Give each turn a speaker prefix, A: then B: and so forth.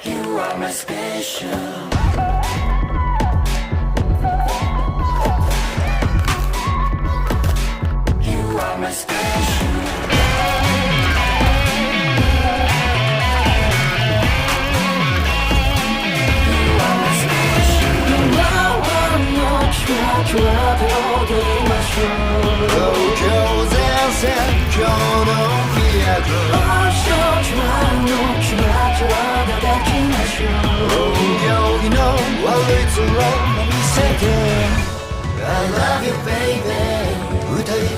A: You are my special. You are my special. You are my special. 나와 너 좋아 되게 마셔.
B: 곳곳에서 결혼이야죠.
A: 어서 좋아 너 좋아 되게 마셔.
B: You know what it's wrong 이 세계
A: I love you baby.